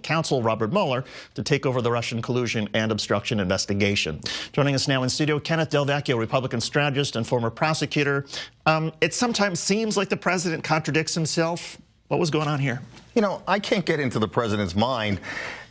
Counsel Robert Mueller to take over the Russian collusion and obstruction investigation. Joining us now in studio, Kenneth Del Vecchio, Republican strategist and former prosecutor. It sometimes seems like the president contradicts himself. What was going on here? You know, I can't get into the president's mind,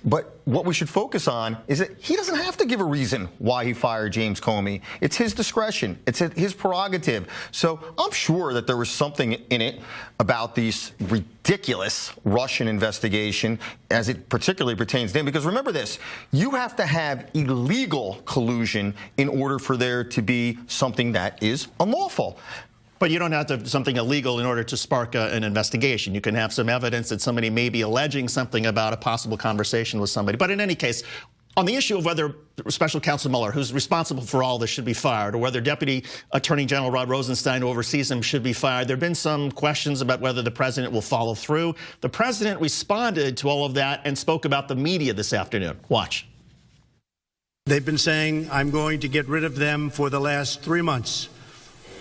but what we should focus on is that he doesn't have to give a reason why he fired James Comey. It's his discretion. It's his prerogative. So I'm sure that there was something in it about this ridiculous Russian investigation as it particularly pertains to him. Because remember this, you have to have illegal collusion in order for there to be something that is unlawful. But you don't have to have something illegal in order to spark an investigation. You can have some evidence that somebody may be alleging something about a possible conversation with somebody. But in any case, on the issue of whether Special Counsel Mueller, who's responsible for all this, should be fired, or whether Deputy Attorney General Rod Rosenstein, who oversees him, should be fired, there have been some questions about whether the president will follow through. The president responded to all of that and spoke about the media this afternoon. Watch. They've been saying, I'm going to get rid of them for the last 3 months.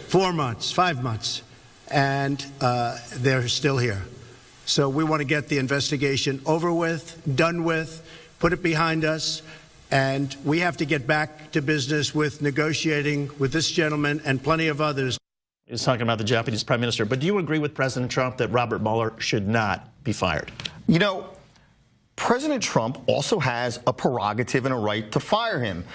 4 months, 5 months, and they're still here. So we want to get the investigation over with, done with, put it behind us, and we have to get back to business with negotiating with this gentleman and plenty of others. He was talking about the Japanese prime minister. But do you agree with President Trump that Robert Mueller should not be fired? You know, President Trump also has a prerogative and a right to fire him.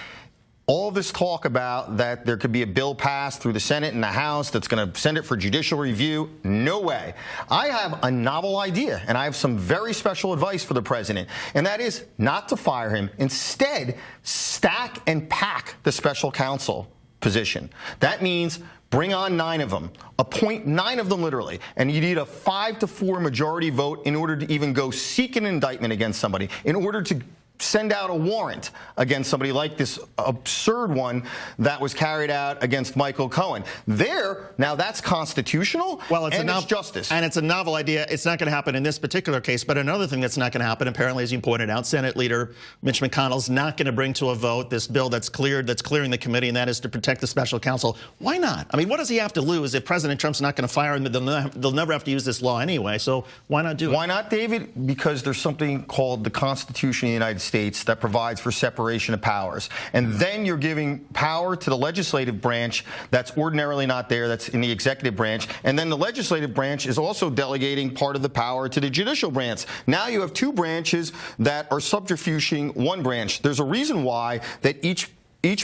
All this talk about that there could be a bill passed through the Senate and the House that's going to send it for judicial review, no way. I have a novel idea, and I have some very special advice for the president, and that is not to fire him. Instead, stack and pack the special counsel position. That means bring on 9 of them, appoint 9 of them literally, and you need a 5-4 majority vote in order to even go seek an indictment against somebody, in order to send out a warrant against somebody like this absurd one that was carried out against Michael Cohen. Now that's constitutional, well, it's justice. And it's a novel idea. It's not going to happen in this particular case, but another thing that's not going to happen, apparently, as you pointed out, Senate Leader Mitch McConnell's not going to bring to a vote this bill that's clearing the committee, and that is to protect the special counsel. Why not? I mean, what does he have to lose if President Trump's not going to fire him? They'll never have to use this law anyway, so why not do it? Why not, David? Because there's something called the Constitution of the United States that provides for separation of powers. And then you're giving power to the legislative branch that's ordinarily not there, that's in the executive branch. And then the legislative branch is also delegating part of the power to the judicial branch. Now you have 2 branches that are subterfuging one branch. There's a reason why that each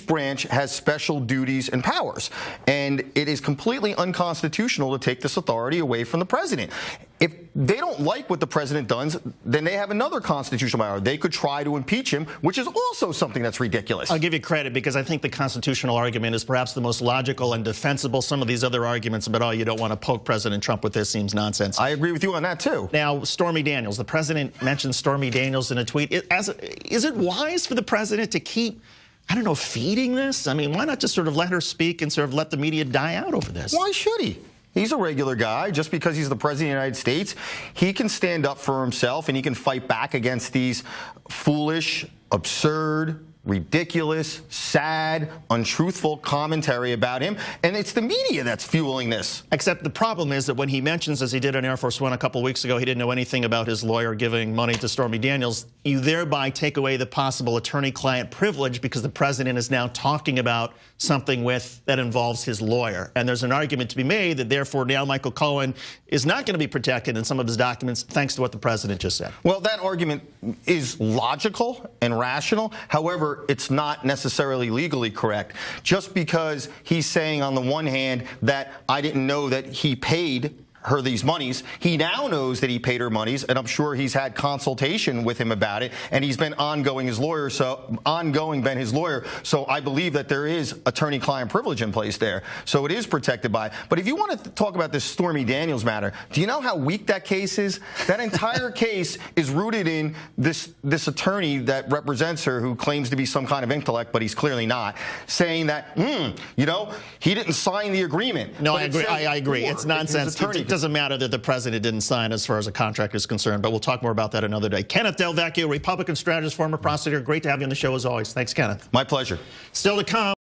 branch has special duties and powers. And it is completely unconstitutional to take this authority away from the president. If they don't like what the president does, then they have another constitutional power. They could try to impeach him, which is also something that's ridiculous. I'll give you credit because I think the constitutional argument is perhaps the most logical and defensible. Some of these other arguments about, oh, you don't want to poke President Trump with this seems nonsense. I agree with you on that, too. Now, Stormy Daniels. The president mentioned Stormy Daniels in a tweet. Is it wise for the president to keep, I don't know, feeding this? I mean, why not just sort of let her speak and sort of let the media die out over this? Why should he? He's a regular guy. Just because he's the president of the United States, he can stand up for himself and he can fight back against these foolish, absurd, ridiculous, sad, untruthful commentary about him. And it's the media that's fueling this. Except the problem is that when he mentions, as he did on Air Force One a couple weeks ago, he didn't know anything about his lawyer giving money to Stormy Daniels, you thereby take away the possible attorney-client privilege because the president is now talking about something that involves his lawyer. And there's an argument to be made that therefore now Michael Cohen is not going to be protected in some of his documents thanks to what the president just said. Well, that argument is logical and rational. However, it's not necessarily legally correct. Just because he's saying on the one hand that I didn't know that he paid her these monies, he now knows that he paid her monies, and I'm sure he's had consultation with him about it, and he's been ongoing his lawyer, so I believe that there is attorney-client privilege in place there, so it is protected by. But if you want to talk about this Stormy Daniels matter, do you know how weak that case is? That entire case is rooted in this attorney that represents her, who claims to be some kind of intellect, but he's clearly not, saying that, you know, he didn't sign the agreement. No, I agree. It's nonsense. It doesn't matter that the president didn't sign as far as a contract is concerned, but we'll talk more about that another day. Kenneth Del Vecchio, Republican strategist, former prosecutor. Great to have you on the show as always. Thanks, Kenneth. My pleasure. Still to come.